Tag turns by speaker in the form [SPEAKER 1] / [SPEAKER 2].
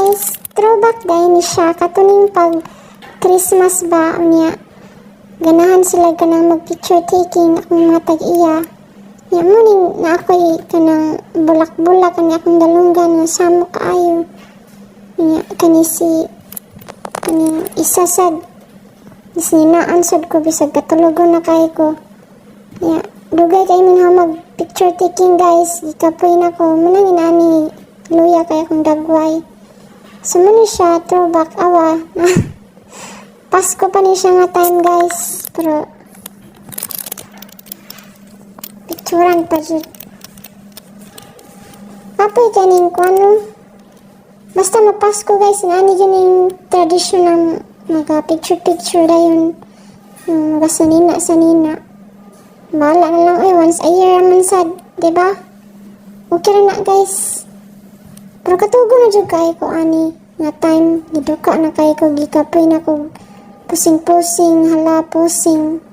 [SPEAKER 1] guys, throwback day ni siya katuning pag Christmas ba niya. Ganahan sila kanang mag picture taking akong mga tag-iya. Nya mo ning na ako'y kanang bulak-bulak kani akong dalunggan nga samo kaayo. Nya kani si kani isa sad sinaan sad ko bisag katulogon na kay ko. Nya dugay kay min mag picture taking guys, gikapoy na ko manangin ani luya kay akong dagway. Sumuni siya throwback awa. Pasko pa ni siya nga time guys, pero picturean pa dyan. Apoy kanin ko ano. Basta mapasko guys, nani dyan yung tradisyon ng mga picture-picture na yun. Yung mga sanina. Bahala na lang, once a year naman sad, diba? Okay na guys. Pero katugo na dyan kayo ko ani. Nga time, giduka na kayo ko, gikapoy na ko. Pusing-pusing, hala pusing.